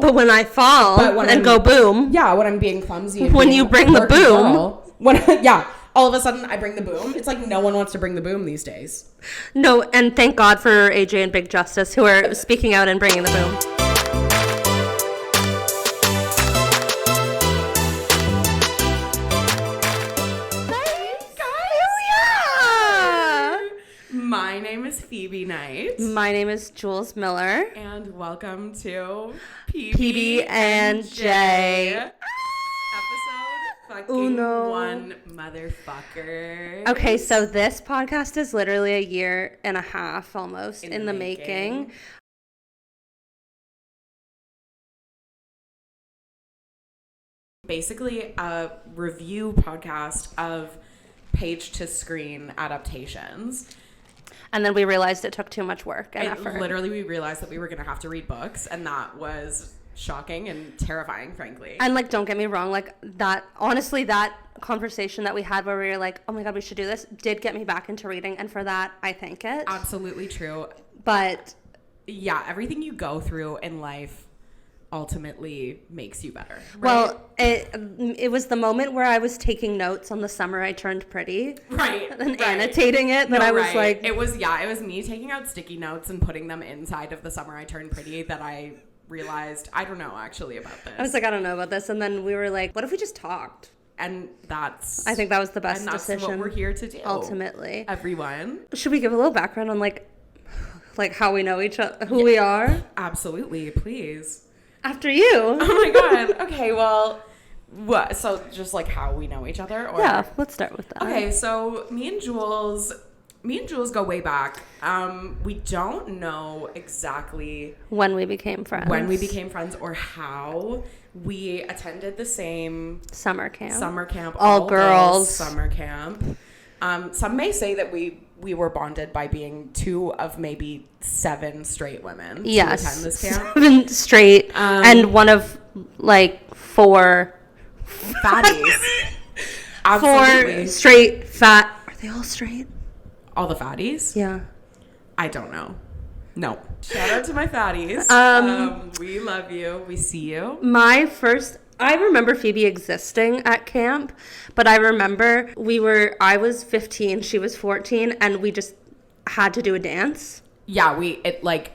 But when I fall go boom. Yeah, when I'm being clumsy. And when you bring the boom. All of a sudden I bring the boom. It's like no one wants to bring the boom these days. No, and thank God for AJ and Big Justice who are speaking out and bringing the boom. My name is Phoebe Knight. My name is Jules Miller. And welcome to PB&J. Episode fucking one, motherfucker. Okay, so this podcast is literally a year and a half almost in the making. Basically a review podcast of page-to-screen adaptations. And then we realized it took too much work and effort. Literally, we realized that we were going to have to read books, and that was shocking and terrifying, frankly. And, like, don't get me wrong, like, that conversation that we had where we were like, oh my God, we should do this, did get me back into reading, and for that, I thank it. Absolutely true. But yeah, everything you go through in life ultimately makes you better, right? Well, it was the moment where I was taking notes on The Summer I Turned Pretty, right, and annotating it, that I was like, it was me taking out sticky notes and putting them inside of The Summer I Turned Pretty that I realized I don't know actually about this. I was like, I don't know about this, and then we were like, what if we just talked? And I think that was the best decision. That's what we're here to do. Ultimately, everyone. Should we give a little background on like how we know each other, who we are? Absolutely, please. After you. Oh my God. Okay, well, what? So just like how we know each other? Or? Yeah, let's start with that. Okay, so me and Jules go way back. We don't know exactly when we became friends or how. We attended the same summer camp. All girls summer camp. Some may say that we were bonded by being two of maybe 7 straight women to attend this camp. 7 straight, and one of like 4 fatties. Absolutely. 4 straight fat. Are they all straight? All the fatties? Yeah. I don't know. No. Shout out to my fatties. We love you. We see you. I remember Phoebe existing at camp, but I remember I was 15, she was 14, and we just had to do a dance. Yeah, it like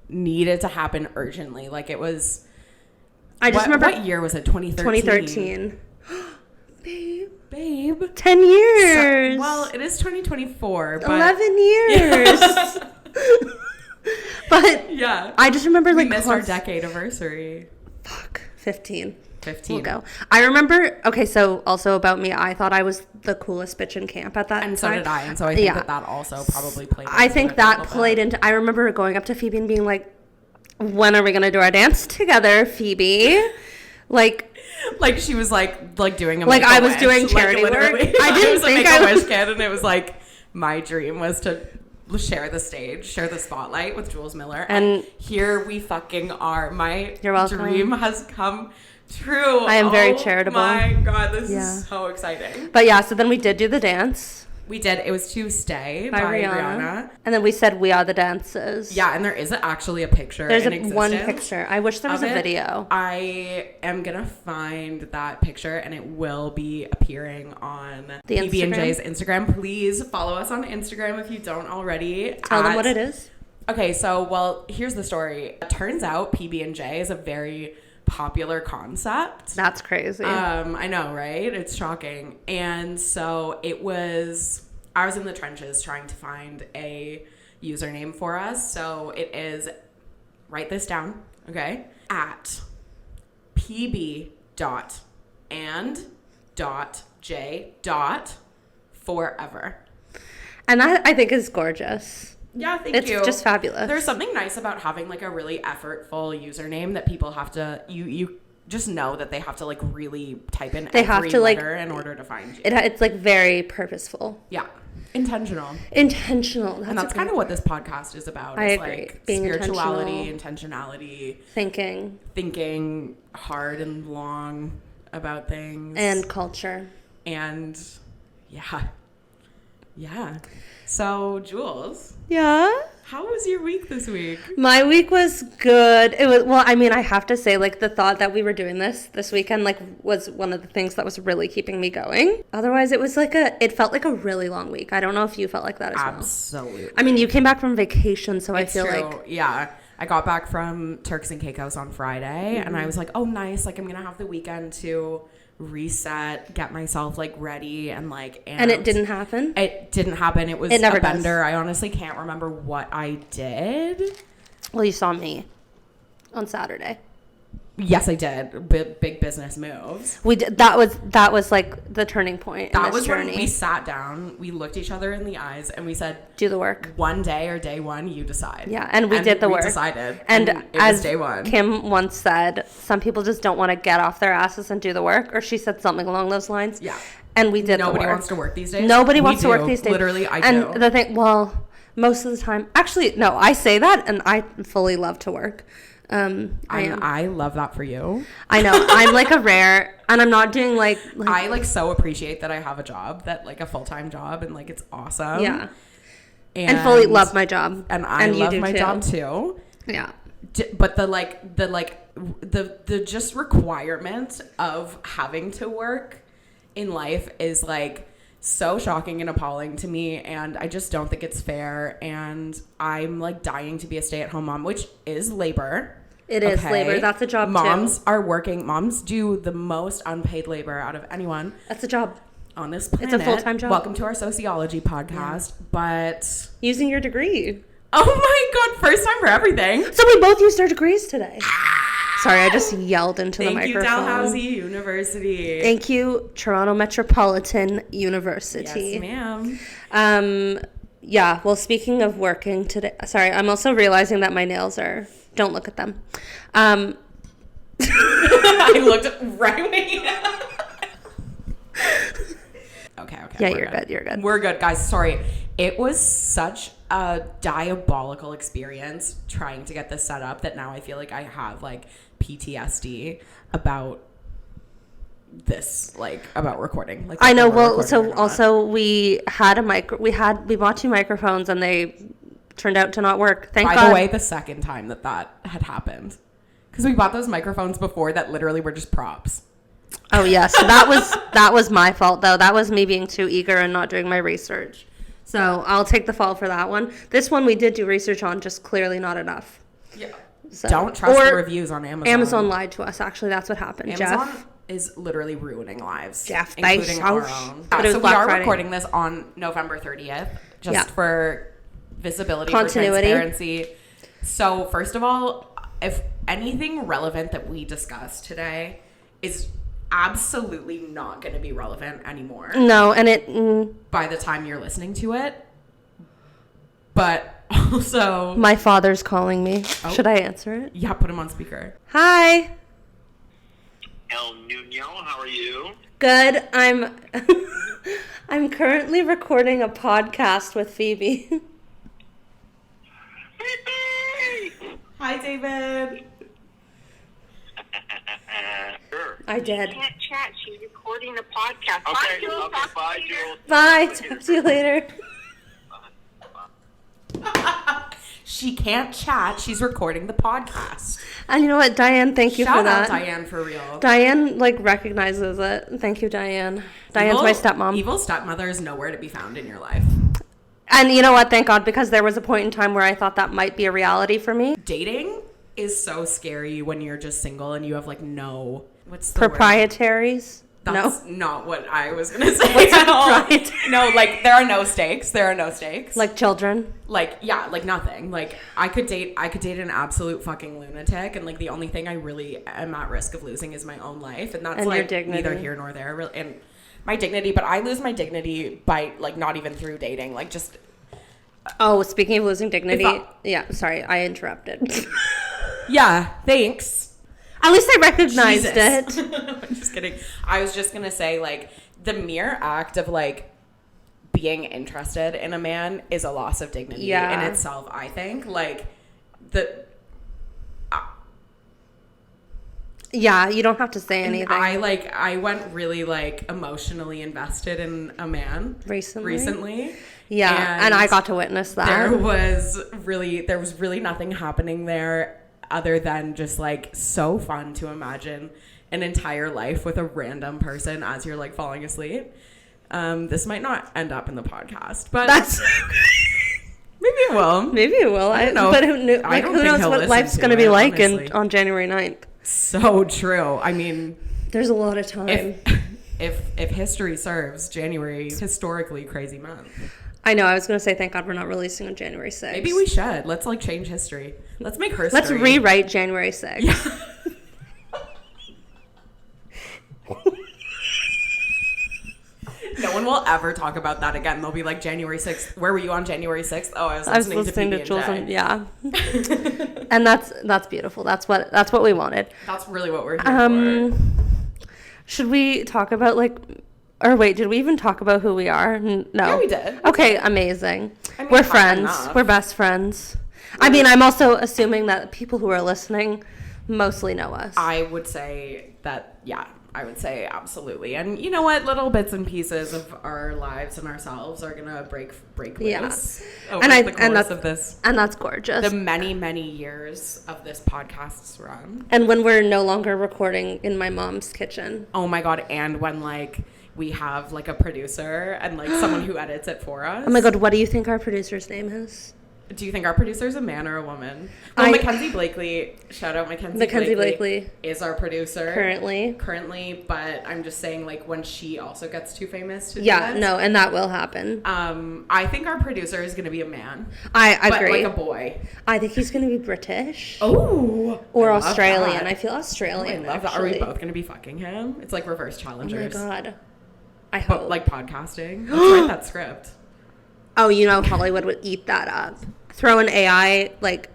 needed to happen urgently. Like it was. I just remember. What year was it? 2013. 2013. Babe. 10 years. Well, it is 2024. But 11 years. Yeah. But yeah, I just remember we missed our decade anniversary. Fuck. 15. We'll go. I remember, okay, so also about me, I thought I was the coolest bitch in camp at that time. And so did I. And so I think that also probably played into it. I think that played into, I remember going up to Phoebe and being like, when are we going to do our dance together, Phoebe? Like she was like doing a like Make-A-Wish. I was doing charity work. I didn't think I was a Make-A-Wish kid, and it was like my dream was to share the stage, share the spotlight with Jules Miller, and here we fucking are. My dream has come true. I am very charitable. Oh my God, this is so exciting. But yeah, so then we did do the dance. We did. It was To Stay by Rihanna. And then we said We Are the Dances. Yeah, and there is actually a picture. There's one picture. I wish there was a video. I am going to find that picture, and it will be appearing on the PB&J's Instagram. Please follow us on Instagram if you don't already. Tell them what it is. Okay, so, here's the story. It turns out PB&J is a very popular concept. That's crazy. I know, right? It's shocking. And so I was in the trenches trying to find a username for us. So it is, write this down, okay? At pb.and.j.forever. And that I think is gorgeous. Yeah, thank you. It's just fabulous. There's something nice about having like a really effortful username that people have to you just know that they have to like really type in every letter in order to find you. It's like very purposeful. Yeah. Intentional. That's kind of what this podcast is about. I agree. Like being spirituality, intentionality, thinking hard and long about things, and culture. And yeah. So, Jules. Yeah? How was your week this week? My week was good. It was, well, I mean, I have to say, like, the thought that we were doing this weekend, like, was one of the things that was really keeping me going. Otherwise, it was it felt like a really long week. I don't know if you felt like that as well. Absolutely. I mean, you came back from vacation, so It's I feel true. like. Yeah. I got back from Turks and Caicos on Friday, and I was like, oh, nice. Like, I'm going to have the weekend to reset, get myself, like, ready, and, like, And it didn't happen? It didn't happen. It was It never a bender. does. I honestly can't remember what I did. Well, you saw me on Saturday. Yes, I did. Big business moves. We did. That was like the turning point. That in this was journey. when we sat down, we looked each other in the eyes, and we said, do the work. one day or day one, you decide. Yeah, and we did the work. Decided. And it as was day one. Kim once said, some people just don't want to get off their asses and do the work, or she said something along those lines. Yeah. And we did Nobody the work. wants to work these days. Nobody We wants to work do. these days. Literally, I and do. the thing, well, most of the time, actually, no, I say that, and I fully love to work. I love that for you. I know. I'm like a rare, and I'm not doing like I like so appreciate that I have a job, that like a full-time job, and like it's awesome. yeah, and fully love my job, and I you love do my too. job too. Yeah, But the just requirement of having to work in life is like so shocking and appalling to me, and I just don't think it's fair, and I'm like dying to be a stay-at-home mom, which is labor. It is labor. That's a job Moms too. are working. Moms do the most unpaid labor out of anyone That's a job. on this planet. It's a full-time job. Welcome to our sociology podcast. Yeah. But Using your degree. oh my god, first time for everything. So we both used our degrees today. Sorry, I just yelled into the Thank you, microphone. Dalhousie University. Thank you, Toronto Metropolitan University. Yes, ma'am. Yeah, well, speaking of working today, sorry, I'm also realizing that my nails are, don't look at them. I looked right away. Okay. Yeah, you're good. We're good, guys. Sorry. It was such a diabolical experience trying to get this set up that now I feel like I have like PTSD about this, like about recording. Like I know. whether we're Well, recording so or not. also we bought 2 microphones and they turned out to not work. Thank By God. the way, the second time that had happened, because we bought those microphones before that literally were just props. Oh yeah, so that was my fault though. That was me being too eager and not doing my research. So I'll take the fall for that one. This one we did do research on, just clearly not enough. Yeah. So, Don't trust the reviews on Amazon. Amazon lied to us. Actually, that's what happened. Amazon Jeff is literally ruining lives. Jeff including our Bezos. own. But it was So we Black are Friday. recording this on November 30th, just for visibility, Continuity. for transparency. So first of all, if anything relevant that we discussed today is absolutely not going to be relevant anymore No, and by the time you're listening to it. But also, my father's calling me. Oh. Should I answer it? yeah, put him on speaker. Hi. El Nuno, how are you? Good. I'm currently recording a podcast with Phoebe. Hi, David. Sure. I did. Can't chat. She's recording the podcast. Okay, Bye, Jules. okay, Talk to bye, you later. Jules. Bye. Talk to you later. She can't chat. She's recording the podcast. And you know what, Diane? Thank you Shout for that. out Diane for real. Diane recognizes it. Thank you, Diane. Diane's my stepmom. Evil stepmother is nowhere to be found in your life. And you know what? Thank God, because there was a point in time where I thought that might be a reality for me. Dating is so scary when you're just single and you have like no what's the word? Proprietaries? That's not what I was gonna say. What's at all. proprietary? No, like there are no stakes. There are no stakes. Like children? Like yeah, like nothing. Like I could date an absolute fucking lunatic, and like the only thing I really am at risk of losing is my own life, and that's And your like dignity. neither here nor there. Really, and my dignity, but I lose my dignity by like not even through dating, like just. Oh, speaking of losing dignity. If Yeah, sorry, I interrupted. Yeah, thanks. At least I recognized Jesus. it. I'm just kidding. I was just gonna say, like, the mere act of like being interested in a man is a loss of dignity in itself. I think, like, Yeah, you don't have to say anything. I went really like emotionally invested in a man Recently? Yeah, and I got to witness that. There was really nothing happening there other than just like so fun to imagine an entire life with a random person as you're like falling asleep. This might not end up in the podcast, but That's maybe it will. maybe it will. I don't know. But who knows what life's going to be like on January 9th. So true. I mean, there's a lot of time. If history serves, January is historically crazy month. I know. I was going to say, thank God we're not releasing on January 6th. Maybe we should. Let's like change history. Let's make history. Let's rewrite January 6th. Yeah. No one will ever talk about that again. They'll be like, January 6th. Where were you on January 6th? Oh, I was listening to Jules and yeah. And that's beautiful. That's what we wanted. That's really what we're here for. Should we talk about or wait, did we even talk about who we are? No. Yeah, we did. Okay, amazing. I mean, we're friends. enough. We're best friends. I mean, I'm also assuming that people who are listening mostly know us. I would say that, yeah. I would say absolutely. And you know what? Little bits and pieces of our lives and ourselves are going to break loose over the course of this. And that's gorgeous. The many, many years of this podcast's run. And when we're no longer recording in my mom's kitchen. Oh my God. And when like we have like a producer and like someone who edits it for us. Oh my God. What do you think our producer's name is? Do you think our producer is a man or a woman? Well, Mackenzie Blakely, shout out Mackenzie Blakely is our producer currently, but I'm just saying like when she also gets too famous to do this. No, and that will happen. I think our producer is going to be a man. I agree. Like a boy. I think he's going to be British. Oh, or Australian. I feel Australian. I love that. Are we both going to be fucking him? It's like reverse challengers. Oh my God. I hope. But like podcasting. Let's write that script. Oh, you know Hollywood would eat that up. Throw an AI like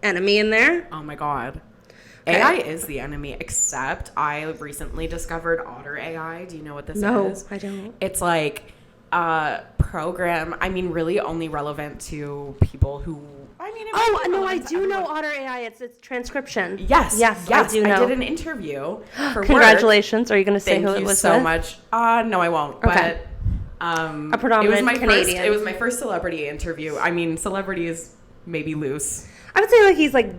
enemy in there. Oh my God. Okay. AI is the enemy, except I recently discovered Otter AI. Do you know what this is? No, I don't. It's like a program, I mean, really only relevant to people who, I mean, I do know Otter AI. It's transcription. Yes. I do know. I did an interview for Congratulations. work. Are you going to say who it was? Thank you so much. No, I won't. Okay. But a predominant Canadian. It was my first celebrity interview. I mean, celebrity is maybe loose. I would say like he's like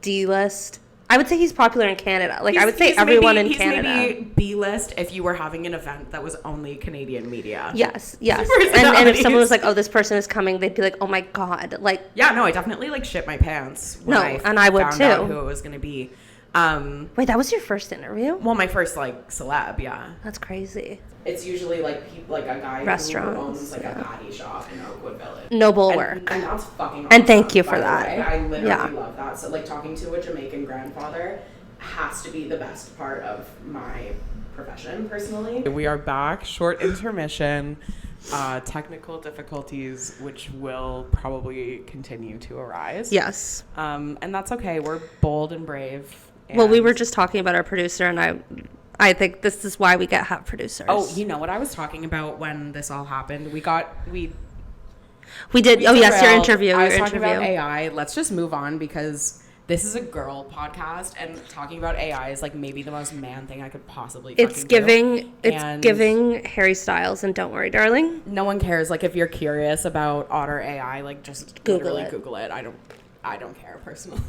D-list. I would say he's popular in Canada. Like I would say everyone in Canada. He's maybe B-list if you were having an event that was only Canadian media. Yes. And if someone was like, "Oh, this person is coming," they'd be like, "Oh my God!" Like yeah, no, I definitely like shit my pants. When I would found too. Out who it was going to be. Wait, that was your first interview? Well, my first like celeb, yeah. That's crazy. It's usually like a guy Restaurants, who owns like a patty shop in Oakwood Village. Noble work. And that's fucking awesome. And thank you for that. I literally love that. So like talking to a Jamaican grandfather has to be the best part of my profession personally. We are back. Short intermission. Technical difficulties which will probably continue to arise. Yes. And that's okay. We're bold and brave. Well, we were just talking about our producer, and I think this is why we get hot producers. Oh, you know what I was talking about when this all happened? We did. Oh, yes, your interview. I was talking about AI. Let's just move on because this is a girl podcast, and talking about AI is like maybe the most man thing I could possibly. It's giving Harry Styles and Don't Worry, Darling. No one cares. Like if you're curious about Otter AI, like just Google it. I don't care personally.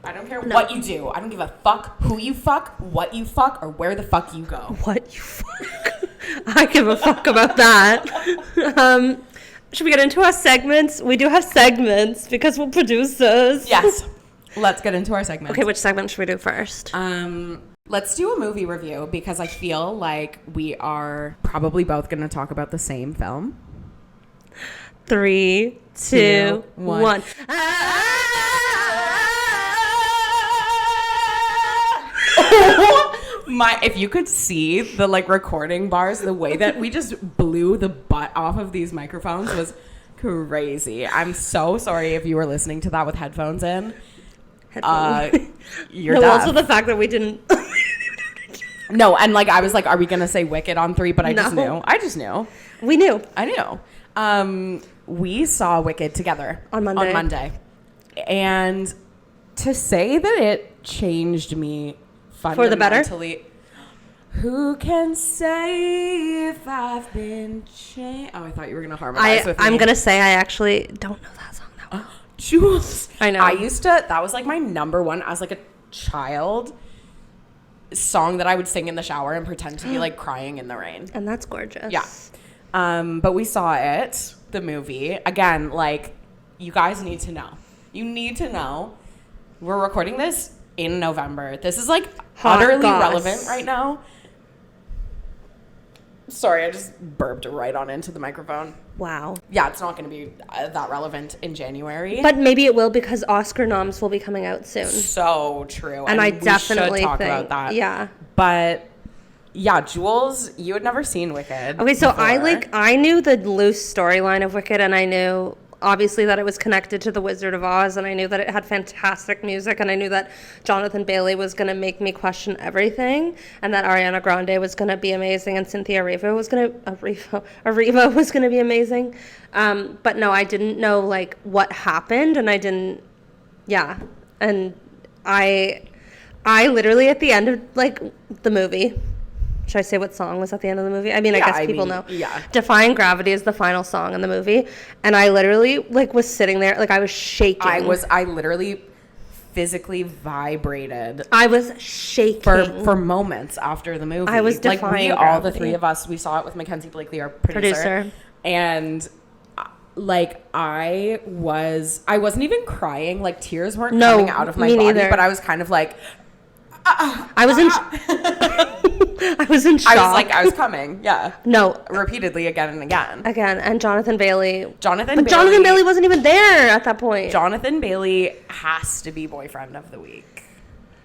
I don't care what you do. I don't give a fuck who you fuck, what you fuck, or where the fuck you go. What you fuck? I give a fuck about that. Should we get into our segments? We do have segments because we're producers. Yes. Let's get into our segments. Okay, which segment should we do first? Let's do a movie review because I feel like we are probably both going to talk about the same film. 3, 2, 1. If you could see the like recording bars, the way that we just blew the butt off of these microphones was crazy. I'm so sorry if you were listening to that with headphones in. You're deaf. Also the fact that we didn't. No, and like I was like, are we gonna say Wicked on 3? But I just knew. We knew. I knew. We saw Wicked together on Monday, and to say that it changed me fundamentally. For the better? Who can say if I've been changed? Oh, I thought you were going to harmonize with me. I'm going to say I actually don't know that song that well. Jules. I know. That was like my number one as like a child song that I would sing in the shower and pretend to be like crying in the rain. And that's gorgeous. Yeah. But we saw it, the movie. Again, like, you guys need to know. You need to know. We're recording this in November. This is like utterly relevant right now. Sorry, I just burped right on into the microphone. Wow. Yeah, it's not going to be that relevant in January. But maybe it will, because Oscar noms will be coming out soon. So true. And I definitely should talk think about that. Yeah. But yeah, Jules, you had never seen Wicked. Okay, so before. I knew the loose storyline of Wicked, and I knew obviously that it was connected to The Wizard of Oz, and I knew that it had fantastic music, and I knew that Jonathan Bailey was going to make me question everything, and that Ariana Grande was going to be amazing, and Cynthia Erivo was going to be amazing. But no, I didn't know like what happened, and I literally at the end of like the movie. Should I say what song was at the end of the movie? I mean, I guess people know. Yeah. Defying Gravity is the final song in the movie. And I literally, like, was sitting there, like, I was shaking. I literally physically vibrated. I was shaking. For moments after the movie. I was defying like, all the gravity. three of us, we saw it with Mackenzie Blakely, our producer. And, like, I wasn't even crying. Like, tears weren't coming out of my body. Neither. But I was kind of like... I was in shock. I was coming, yeah. No. Repeatedly, again and again. And Jonathan Bailey. Jonathan Bailey wasn't even there at that point. Jonathan Bailey has to be boyfriend of the week.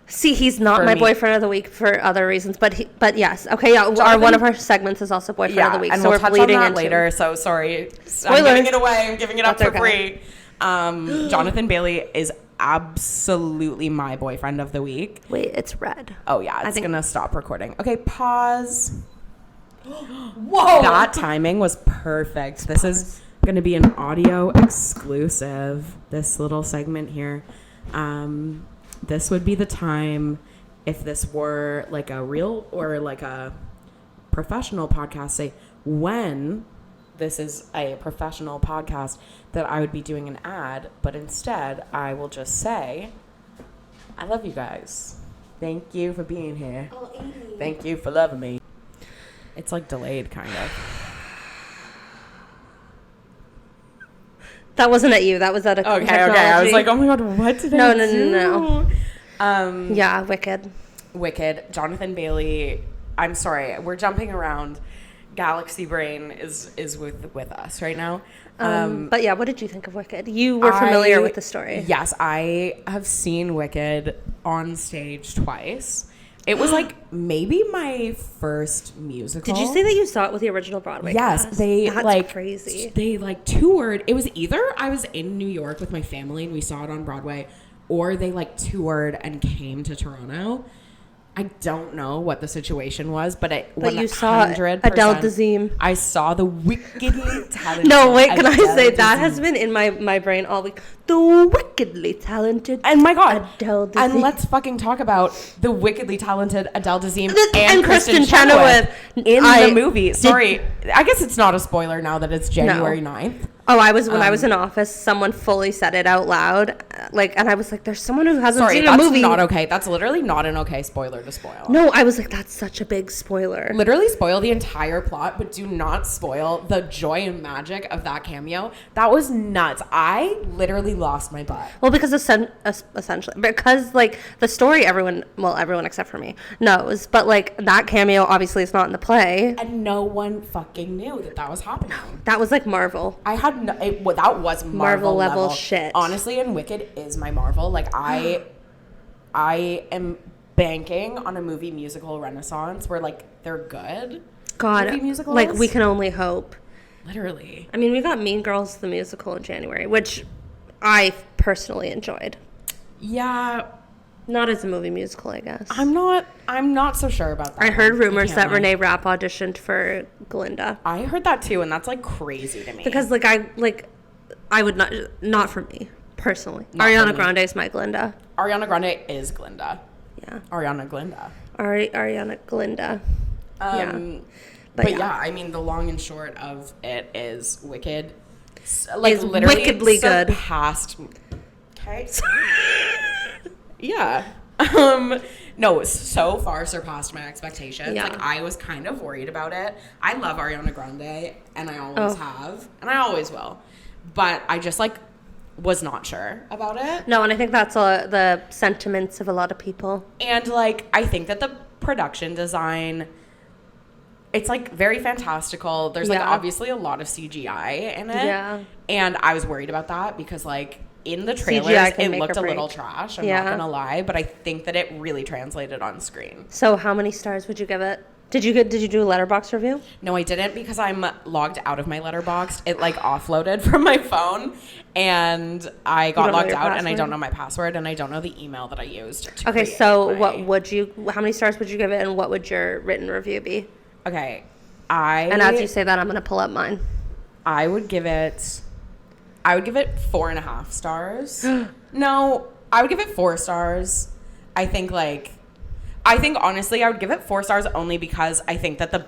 See, he's not my boyfriend of the week for other reasons, but yes. Okay, yeah, one of our segments is also boyfriend of the week. And so we'll we're touch on that into later, so sorry. Spoilers. I'm giving it away. I'm giving it up That's for free. Jonathan Bailey is absolutely my boyfriend of the week. Wait, it's red. Oh yeah, it's gonna stop recording. Okay, pause. Whoa, that timing was perfect. This is gonna be an audio exclusive, this little segment here. This would be the time if this were like a real or like a professional podcast, say when this is a professional podcast, that I would be doing an ad, but instead I will just say, I love you guys. Thank you for being here. Oh, Amy. Thank you for loving me. It's like delayed, kind of. That wasn't at you. That was at a Okay. technology. I was like, oh my god, what did I do? No. Yeah, Wicked. Jonathan Bailey. I'm sorry, we're jumping around. Galaxy Brain is with us right now. But yeah, what did you think of Wicked? You were familiar with the story. Yes, I have seen Wicked on stage twice. It was like maybe my first musical. Did you say that you saw it with the original Broadway Yes, cast? That's like crazy. They like toured. It was either I was in New York with my family and we saw it on Broadway, or they like toured and came to Toronto. I don't know what the situation was, but you saw Adele Dazeem. I saw the wickedly talented. No, wait, can I say Dazeem. that has been in my brain all week? The wickedly talented. And my God, Adele Dazeem. And let's fucking talk about the wickedly talented Adele Dazeem and Kristen Chenoweth in the movie. Sorry, I guess it's not a spoiler now that it's January 9th. Oh, I was in office. Someone fully said it out loud, and I was like, "There's someone who hasn't seen a movie." That's not okay. That's literally not an okay spoiler to spoil. No, I was like, "That's such a big spoiler." Literally spoil the entire plot, but do not spoil the joy and magic of that cameo. That was nuts. I literally lost my butt. Well, because essentially, because like the story, everyone except for me knows, but like that cameo obviously is not in the play, and no one fucking knew that was happening. That was like Marvel. That was Marvel level shit. Honestly, and Wicked is my Marvel. Like I am banking on a movie musical renaissance where like they're good. God, movie musicals. Like we can only hope. Literally. I mean, we got Mean Girls the musical in January, which I personally enjoyed. Yeah. Not as a movie musical, I guess. I'm not so sure about that. I heard rumors that Renee Rapp auditioned for Glinda. I heard that too, and that's like crazy to me. Because I would not for me personally. Ariana Grande is my Glinda. Ariana Grande is Glinda. Yeah. Ariana Glinda. Ariana Glinda. But yeah, I mean, the long and short of it is Wicked. Is literally wickedly good. Surpassed. Okay. Yeah. No, it's so far surpassed my expectations. Yeah. Like, I was kind of worried about it. I love Ariana Grande, and I always have, and I always will. But I just, like, was not sure about it. No, and I think that's the sentiments of a lot of people. And, like, I think that the production design, it's, like, very fantastical. There's, like, obviously a lot of CGI in it. Yeah. And I was worried about that because, like, in the trailers, it looked a break. little trash. I'm not going to lie. But I think that it really translated on screen. So how many stars would you give it? Did you do a Letterboxd review? No, I didn't because I'm logged out of my Letterboxd. It, like, offloaded from my phone. And I got logged out, and I don't know my password, and I don't know the email that I used to Okay, so how many stars would you give it, and what would your written review be? Okay, And as you say that, I'm going to pull up mine. I would give it 4.5 stars. No, I would give it 4 stars. I think honestly, I would give it 4 stars only because I think that the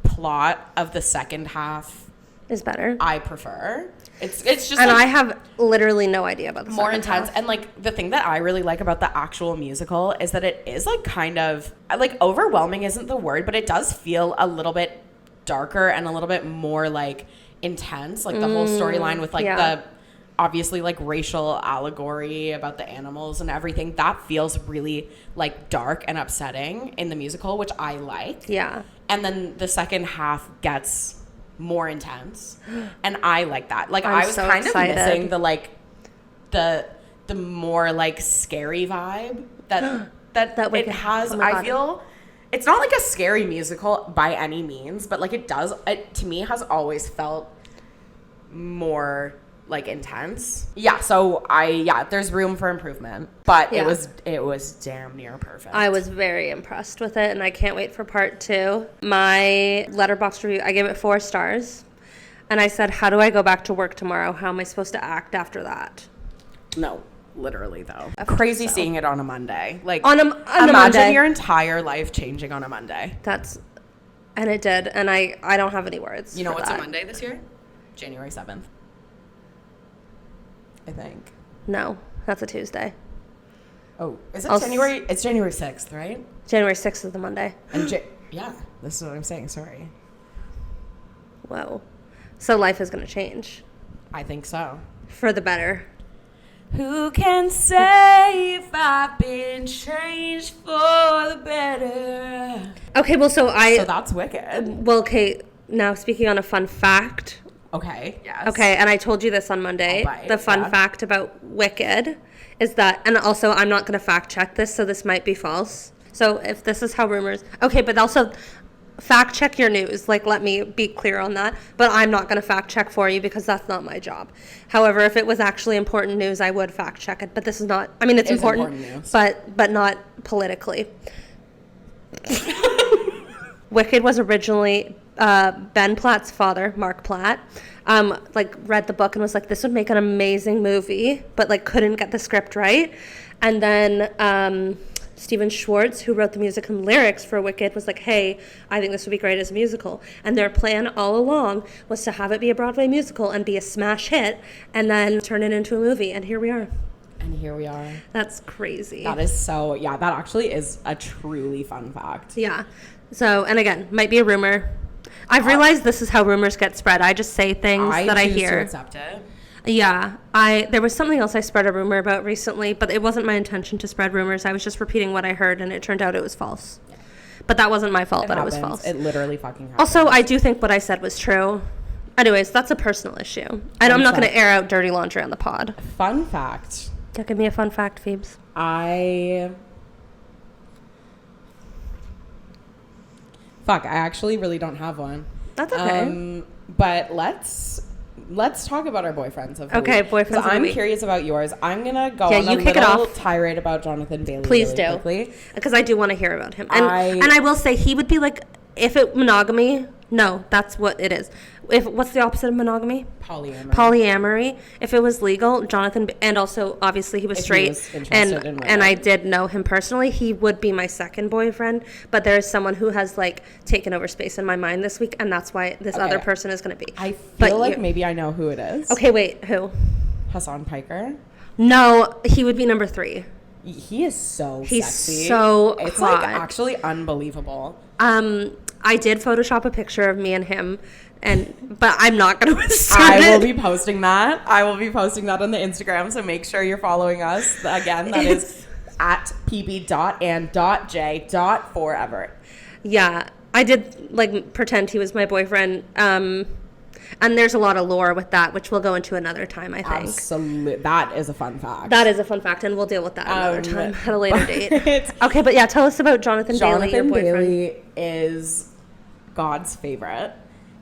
plot of the second half is better. I prefer. It's just, and I have literally no idea about the more second intense. half. And, like, the thing that I really like about the actual musical is that it is, like, kind of, like, overwhelming isn't the word, but it does feel a little bit darker and a little bit more, like, intense. Like, the whole storyline with, like, the obviously, like, racial allegory about the animals and everything, that feels really, like, dark and upsetting in the musical, which I like. Yeah. And then the second half gets more intense, and I like that. Like, I was so kind excited. of missing the, like, the more, like, scary vibe that it has. I feel it's not like a scary musical by any means, but, like, it to me has always felt more, like, intense. Yeah, so there's room for improvement, but it was damn near perfect. I was very impressed with it, and I can't wait for part 2. My Letterboxd review, I gave it 4 stars, and I said, how do I go back to work tomorrow? How am I supposed to act after that? No, literally, though. Crazy seeing it on a Monday. Like, imagine Monday. Your entire life changing on a Monday. And it did, and I don't have any words. You know what's that. a Monday this year? January 7th. I think. No, that's a Tuesday. Oh, is it January? It's January 6th, right? January 6th is the Monday. And yeah, this is what I'm saying. Sorry. Whoa. So life is going to change. I think so. For the better. Who can say if I've been changed for the better? Okay, well, so that's Wicked. Well, okay, now speaking on a fun fact. Okay, yes. Okay, and I told you this on Monday. The fun fact about Wicked is that, and also I'm not going to fact check this, so this might be false. So if this is how rumors, okay, but also fact check your news. Like, let me be clear on that. But I'm not going to fact check for you because that's not my job. However, if it was actually important news, I would fact check it. But this is not. I mean, it's important news, but not politically. Wicked was originally Ben Platt's father, Mark Platt, read the book and was like, this would make an amazing movie, but, like, couldn't get the script right. And then Steven Schwartz, who wrote the music and lyrics for Wicked, was like, hey, I think this would be great as a musical. And their plan all along was to have it be a Broadway musical and be a smash hit and then turn it into a movie. And here we are. That's crazy. That is so, that actually is a truly fun fact. Yeah. So, and again, might be a rumor. I've realized this is how rumors get spread. I just say things that I hear. I choose to accept it. Yeah. There was something else I spread a rumor about recently, but it wasn't my intention to spread rumors. I was just repeating what I heard, and it turned out it was false. Yeah. But that wasn't my fault it happens. It was false. It literally fucking happens. Also, I do think what I said was true. Anyways, that's a personal issue. And I'm not going to air out dirty laundry on the pod. Fun fact. Yeah, give me a fun fact, Phoebes. I actually really don't have one. That's okay. But let's talk about our boyfriends of the week. Boyfriends of the I'm week. curious about yours. I'm going to go on a little tirade about Jonathan Bailey. Please really quickly. Because I do want to hear about him. And I will say he would be like, if it monogamy, No, that's what it is. What's the opposite of monogamy? Polyamory. If it was legal, Jonathan, and also obviously he was If he straight, was interested in and I women. did know him personally. He would be my second boyfriend, but there is someone who has like taken over space in my mind this week, and that's why this other person is going to be. I But feel like you- maybe I know who it is. Okay, wait, who? Hassan Piker. No, he would be number 3. He is so He's sexy. so It's hot. like actually unbelievable. I did Photoshop a picture of me and him, but I'm not going to insert I will it. be posting that. I will be posting that on the Instagram, so make sure you're following us. Again, that is at pb.and.j.forever. Yeah, I did like pretend he was my boyfriend. And there's a lot of lore with that, which we'll go into another time, I think. Absolutely. That is a fun fact. That is a fun fact, and we'll deal with that another time at a later date. but- Okay, but yeah, tell us about Jonathan Bailey, your Jonathan boyfriend. Bailey is God's favorite.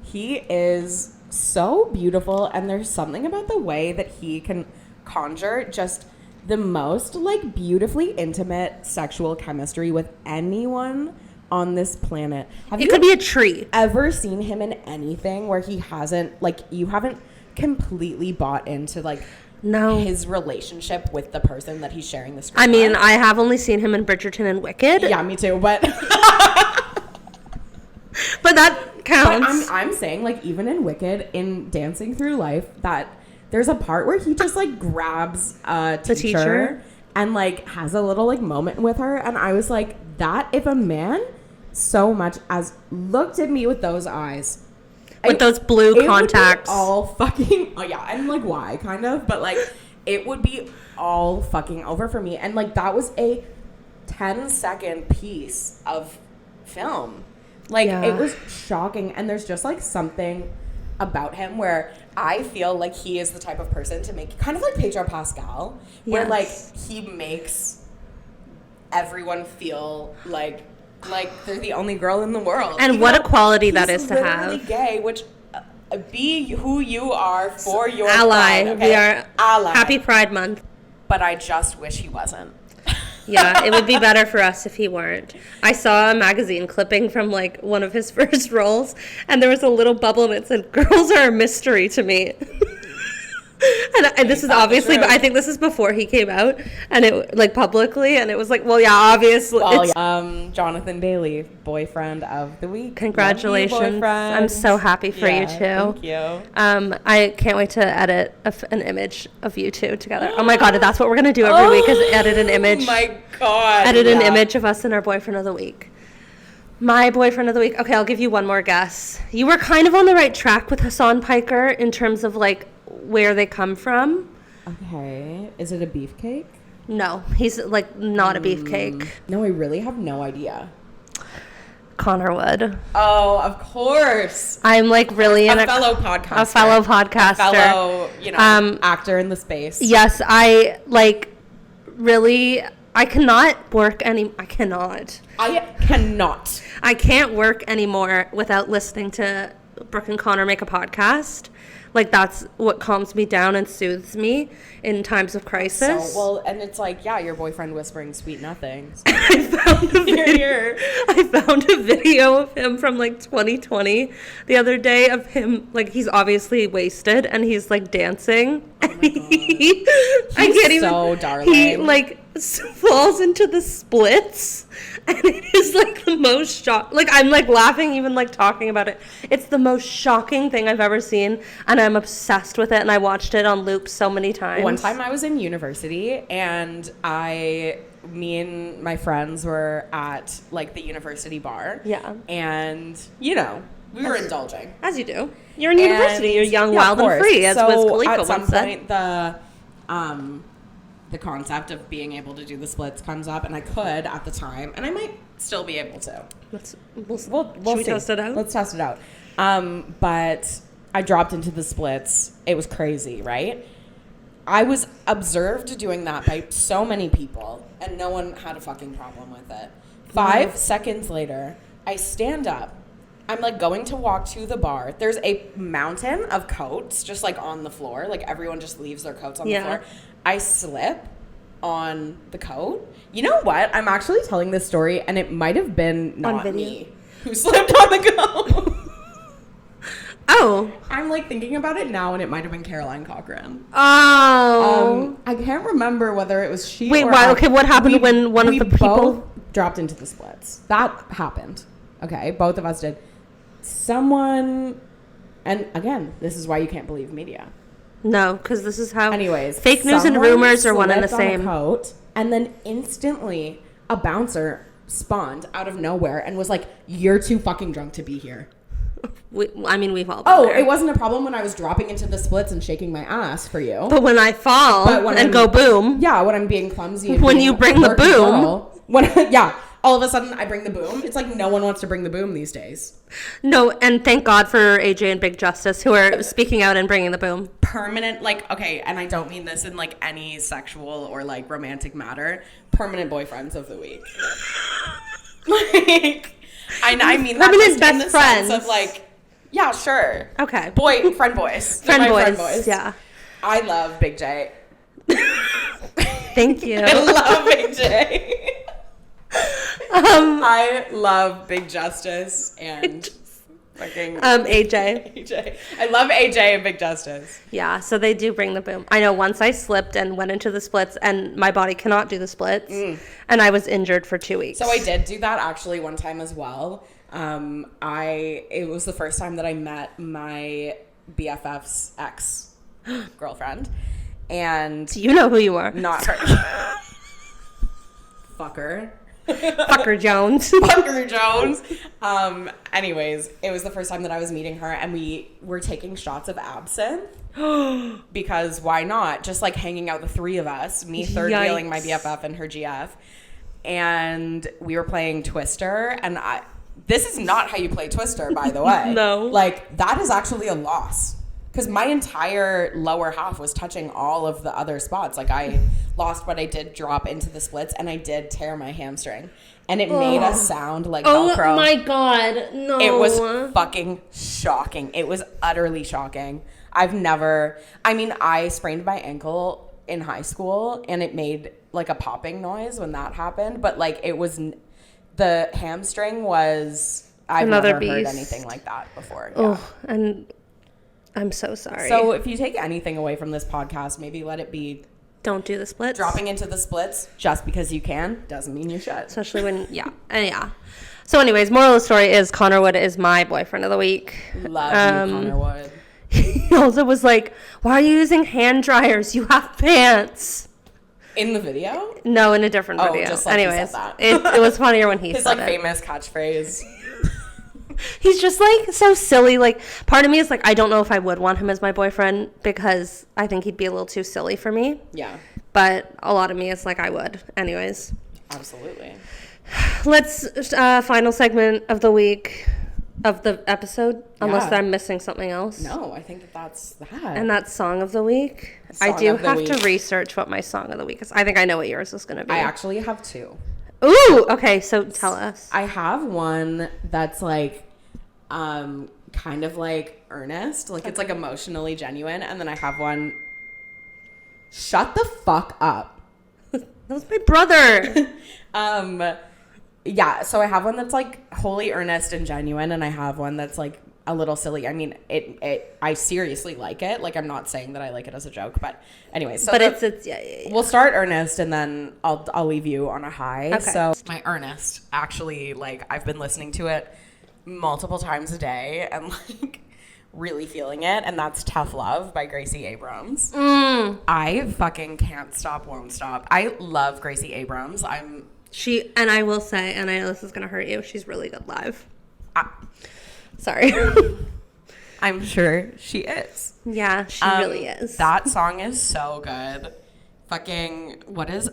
He is so beautiful, and there's something about the way that he can conjure just the most like beautifully intimate sexual chemistry with anyone on this planet. Have It you could be a tree. ever seen him in anything where he hasn't like you haven't completely bought into like No. his relationship with the person that he's sharing the screen I mean, with? I have only seen him in Bridgerton and Wicked. Yeah, me too, but But that But counts. I'm saying, like, even in Wicked, in Dancing Through Life, that there's a part where he just, like, grabs a The teacher teacher? and, like, has a little, like, moment with her. And I was like, that, if a man so much as looked at me with those eyes. With those blue it would be contacts. all fucking, oh, yeah, and, like, why, kind of. But, like, it would be all fucking over for me. And, like, that was a 10-second piece of film. Like, Yeah. it was shocking. And there's just, like, something about him where I feel like he is the type of person to make, kind of like Pedro Pascal, where, Yes. like, he makes everyone feel like they're the only girl in the world. And Even what a though quality that he's is to literally have. gay, which be who you are for your Ally. pride, okay? We are ally. Happy Pride Month. But I just wish he wasn't. Yeah, it would be better for us if he weren't. I saw a magazine clipping from like one of his first roles, and there was a little bubble and it said, "Girls are a mystery to me." And this is that the obviously, but truth? I think this is before he came out, and it like publicly, and it was like, well, yeah, obviously. Well, it's, Jonathan Bailey, boyfriend of the week. Congratulations. Love you, boyfriend. I'm so happy for you Yeah, too. Thank you. I can't wait to edit an image of you two together. Oh my god, that's what we're gonna do every week is edit an image. Oh my god. Edit an yeah. image of us and our boyfriend of the week. My boyfriend of the week. Okay, I'll give you one more guess. You were kind of on the right track with Hassan Piker in terms of like where they come from. Okay. Is it a beefcake? No, he's like not a beefcake. No, I really have no idea. Connor Wood. Oh, of course. I'm like really A fellow podcaster. A fellow podcaster. A fellow, actor in the space. Yes, I like really. I cannot work any. I cannot. I cannot. I can't work anymore without listening to Brooke and Connor make a podcast. Like, that's what calms me down and soothes me in times of crisis. So, well, and it's like, yeah, your boyfriend whispering sweet nothings. I found a video of him from like 2020 the other day of him, like, he's obviously wasted and he's like dancing. Oh my God. I can't even. so darling. He like falls into the splits, and it is like the most shock. Like, I'm like laughing even like talking about it. It's the most shocking thing I've ever seen, and I'm obsessed with it. And I watched it on loop so many times. One time I was in university and me and my friends were at like the university bar. Yeah. And, we were indulging. As you do. You're in university. You're young, wild, and free, as so Wiz Khalifa at some once said. point, the concept of being able to do the splits comes up, and I could at the time, and I might still be able to. We'll Should we test it out? Let's test it out. But I dropped into the splits. It was crazy, right? I was observed doing that by so many people, and no one had a fucking problem with it. 5 seconds later, I stand up. I'm like going to walk to the bar. There's a mountain of coats just like on the floor. Like everyone just leaves their coats on the floor. I slip on the coat. You know what? I'm actually telling this story, and it might have been not video? me who slipped on the coat. Oh. I'm like thinking about it now, and it might have been Caroline Cochran. Oh. I can't remember whether it was she. Wait, or why? I. Okay, what happened when one of the people both dropped into the splits? That happened. Okay, both of us did. Someone, and again, this is why you can't believe media. No, because this is how. Anyways, fake news and rumors are one and the slipped on a same. coat, and then instantly a bouncer spawned out of nowhere and was like, "You're too fucking drunk to be here." We've all been there. It wasn't a problem when I was dropping into the splits and shaking my ass for you. But when I fall and go boom. Yeah, when I'm being clumsy. And when being you bring the boom. All of a sudden I bring the boom. It's like no one wants to bring the boom these days. No, and thank God for AJ and Big Justice who are speaking out and bringing the boom. Permanent, okay, and I don't mean this in any sexual or romantic matter. Permanent boyfriends of the week. I mean that permanent just best in the friends. sense of yeah, sure. Okay. Friend boys. Friend boys. Yeah. I love Big J. Thank you. I love Big J. I love Big Justice and fucking AJ. I love AJ and Big Justice. Yeah, so they do bring the boom. I know once I slipped and went into the splits, and my body cannot do the splits, and I was injured for 2 weeks. So I did do that actually one time as well. It was the first time that I met my BFF's ex girlfriend, and you know who you are. not her. Fucker. Fucker Jones. Fucker Jones. Anyways, it was the first time that I was meeting her, and we were taking shots of absinthe. Because why not? Just hanging out, the three of us, me third wheeling my BFF and her GF, and we were playing Twister. And this is not how you play Twister, by the way. No. That is actually a loss. Because my entire lower half was touching all of the other spots. I lost, but I did drop into the splits, and I did tear my hamstring. And it made a sound like Velcro. Oh my God, no. It was fucking shocking. It was utterly shocking. I sprained my ankle in high school, and it made a popping noise when that happened. But the hamstring was, I've never heard anything like that before. Yeah. Oh, and I'm so sorry. So if you take anything away from this podcast, maybe let it be, don't do the splits. dropping into the splits just because you can doesn't mean you should. Especially when, yeah. So anyways, moral of the story is Connor Wood is my boyfriend of the week. Love you, Connor Wood. He also was like, why are you using hand dryers? You have pants. In the video? No, in a different video. Just he anyways, said that. it was funnier when he His said it. famous catchphrase. He's just so silly. Part of me is I don't know if I would want him as my boyfriend because I think he'd be a little too silly for me. Yeah. But a lot of me is I would. Anyways. Absolutely. Let's, final segment of the week, of the episode, unless I'm missing something else. No, I think that's that. And that's song of the week. I do have to research what my song of the week is. I think I know what yours is going to be. I actually have two. Ooh, okay, so tell us. I have one that's kind of earnest, it's emotionally genuine, and then I have one. Shut the fuck up. That was my brother. Yeah, so I have one that's wholly earnest and genuine, and I have one that's a little silly. I mean, I seriously like it. I'm not saying that I like it as a joke, but anyway. So, but it's yeah. We'll start earnest, and then I'll leave you on a high. Okay. So my earnest, actually, I've been listening to it multiple times a day, and really feeling it, and that's Tough Love by Gracie Abrams. I fucking can't stop, won't stop. I love Gracie Abrams. And I will say, and I know this is gonna hurt you, she's really good live. Sorry. I'm sure she is. Yeah, she really is. That song is so good. Fucking,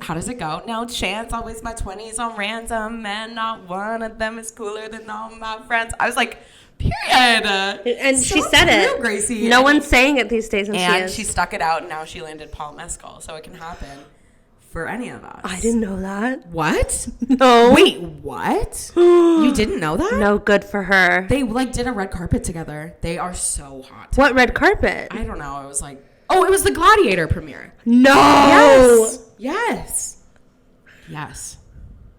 how does it go? No chance, I'll waste my 20s on ransom men, not one of them is cooler than all my friends. I was like, period. And so she said true, it. Gracie. No one's saying it these days, and she stuck it out, and now she landed Paul Mescal, so it can happen for any of us. I didn't know that. What? No. Wait, what? You didn't know that? No, good for her. They did a red carpet together. They are so hot. What red carpet? I don't know. It was it was the Gladiator premiere. No. Yes.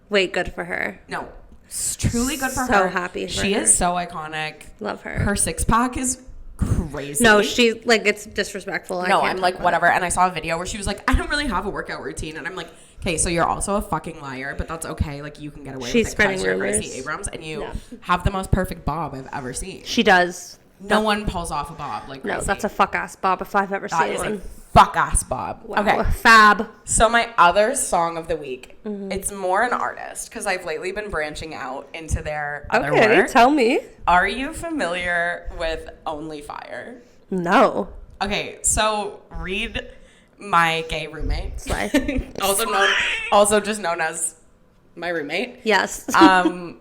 Wait, good for her. No. It's truly good for her. So happy for She her. is so iconic. Love her. Her six-pack is crazy. No, she, like, it's disrespectful. I No, can't I'm talk like, about whatever. And I saw a video where she was like, I don't really have a workout routine. And I'm like, okay, so you're also a fucking liar, but that's okay. Like, you can get away She's with it spreading because you're rumors. Gracie Abrams, and you Yeah. have the most perfect bob I've ever seen. She does. No one pulls off a bob like Gracie. No, that's a fuck-ass bob if I've ever That seen is one. a fuck-ass bob. Wow. Okay. Fab. So my other song of the week, Mm-hmm. it's more an artist because I've lately been branching out into their other Okay, work. tell me. Are you familiar with Only Fire? No. Okay, so read my gay roommate, Slay. also just known as my roommate. Yes.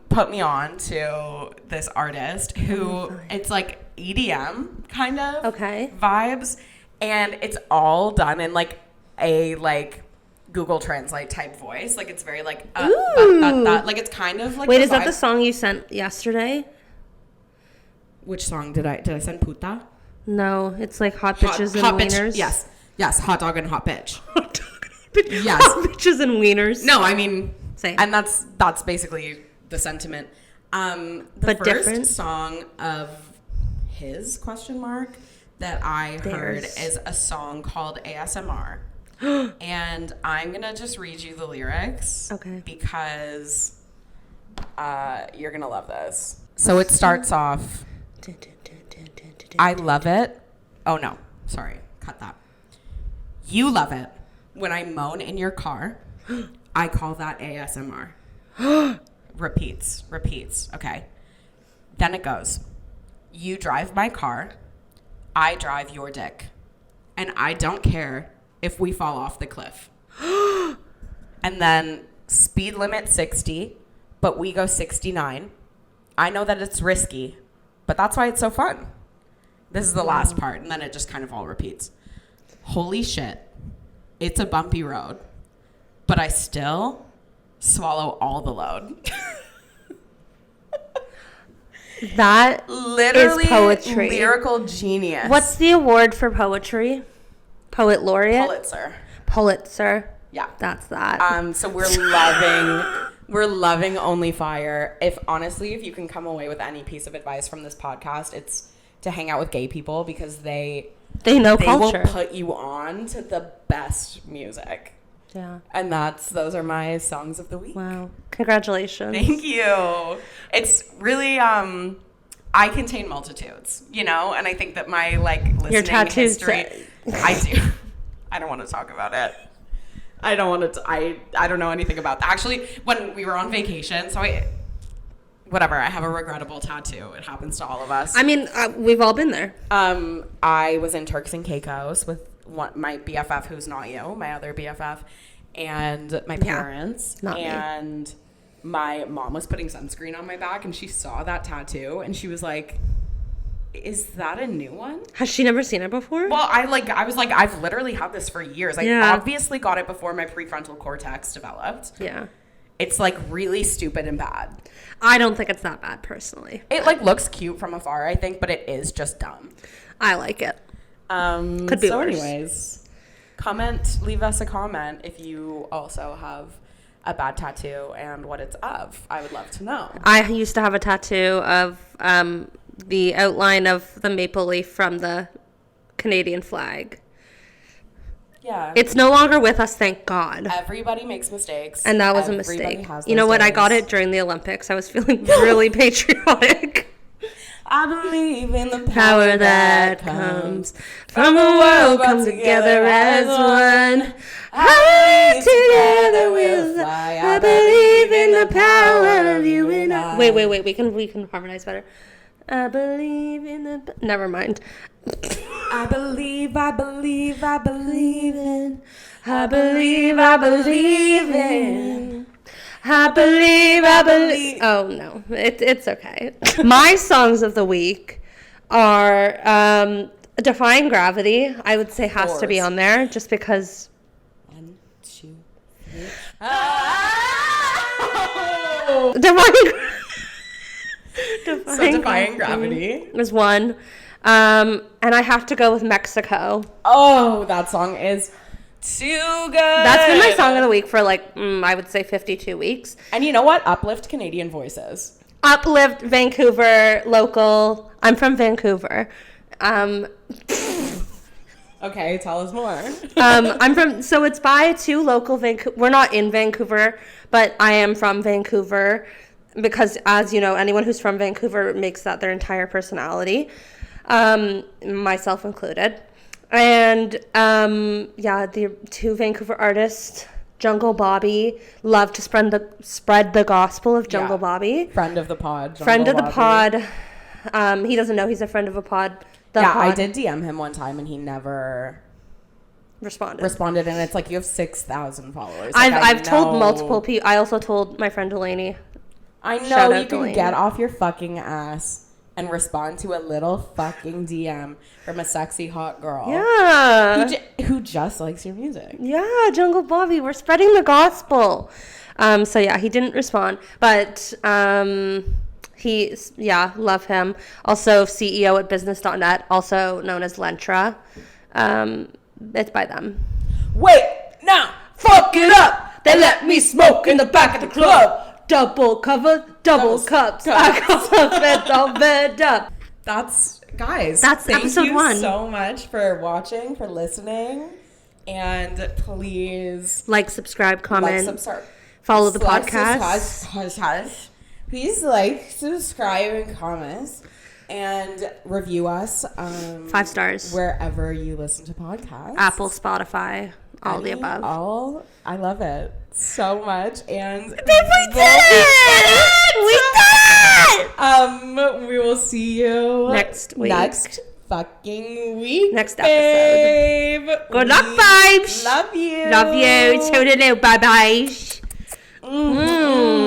Put me on to this artist who it's like EDM kind of Okay. vibes, and it's all done in like a like Google Translate type voice. Like it's very like like it's kind of like Wait, the is that vibe- the song you sent yesterday? Which song did I send puta? No, it's like hot bitches and hot bitch. wieners. Yes, hot dog and hot bitch. Yes. Hot bitches and wieners. No, I mean, Same. and that's basically the sentiment. The But first different? song of his question mark that I heard Theirs. is a song called ASMR. And I'm gonna just read you the lyrics. Okay. Because you're gonna love this. So it starts off, I love it. Oh no, sorry, cut that. You love it when I moan in your car. I call that ASMR. Repeats. Okay. Then it goes, you drive my car. I drive your dick. And I don't care if we fall off the cliff. And then speed limit 60, but we go 69. I know that it's risky, but that's why it's so fun. This is the last part, and then it just kind of all repeats. Holy shit. It's a bumpy road, but I still swallow all the load. That Literally is poetry. lyrical genius. What's the award for poetry? Poet laureate? Pulitzer? Yeah. That's that. So we're loving Only Fire. If you can come away with any piece of advice from this podcast, it's to hang out with gay people because they know they culture. will put you on to the best music. Yeah. And those are my songs of the week. Wow. Congratulations. Thank you. It's really I contain multitudes, and I think that my listening Your tattoos history I do. I don't want to talk about it. I don't want to I don't know anything about that. Actually, when we were on vacation, I have a regrettable tattoo. It happens to all of us. I mean, we've all been there. I was in Turks and Caicos with my BFF, who's not you, my other BFF, and my parents. not me. And my mom was putting sunscreen on my back, and she saw that tattoo, and she was like, is that a new one? Has she never seen it before? Well, I was like, I've literally had this for years. I obviously got it before my prefrontal cortex developed. Yeah. It's really stupid and bad. I don't think it's that bad personally. It looks cute from afar, I think, but it is just dumb. I like it. Could be so worse. anyways, leave us a comment if you also have a bad tattoo and what it's of. I would love to know. I used to have a tattoo of the outline of the maple leaf from the Canadian flag. Yeah. It's no longer with us, thank God. Everybody makes mistakes. And that was a Everybody mistake. has You know those what? I got days. it during the Olympics. I was feeling really patriotic. I believe in the Power that comes from a world come together as one. I together we'll fly. I believe in the power of you and I. Wait. We can harmonize better. I believe in the. Never mind. I believe in. I believe in. I believe. Oh no, it's okay. My songs of the week are Defying Gravity. I would say has to be on there just because. 1, 2, 3. Defying Gravity is one. And I have to go with Mexico. Oh, that song is too good. That's been my song of the week for I would say 52 weeks. And you know what? Uplift Canadian voices. Uplift, Vancouver, local. I'm from Vancouver. Okay, tell us more. So it's by two local Vancouver. We're not in Vancouver, but I am from Vancouver because, as you know, anyone who's from Vancouver makes that their entire personality, myself included. And the two Vancouver artists, Jungle Bobby, love to spread the gospel of Jungle Bobby. Friend of the pod. Friend of the pod. He doesn't know he's a friend of a pod. I did DM him one time and he never responded, and it's like you have 6,000 followers. Like, I've told multiple people. I also told my friend Delaney. I know you can get off your fucking ass and respond to a little fucking DM from a sexy hot girl. Yeah. Who just likes your music. Yeah, Jungle Bobby, we're spreading the gospel. He didn't respond, but love him. Also CEO at business.net, also known as Lentra. It's by them. Wait, no, fuck it up. They let me smoke in the back of the club. Double cover, double cups. I got it all bed up. That's episode 1. Thank you so much for watching, for listening. And please like, subscribe, comment, follow the podcast. Please like, subscribe, and comment, and review us. 5 stars wherever you listen to podcasts. Apple, Spotify, all the above. I love it so much, and we did it! We did it! We will see you next week. Next fucking week. Next episode. Babe. Good luck, vibes. Love you. Toodaloo. Bye bye.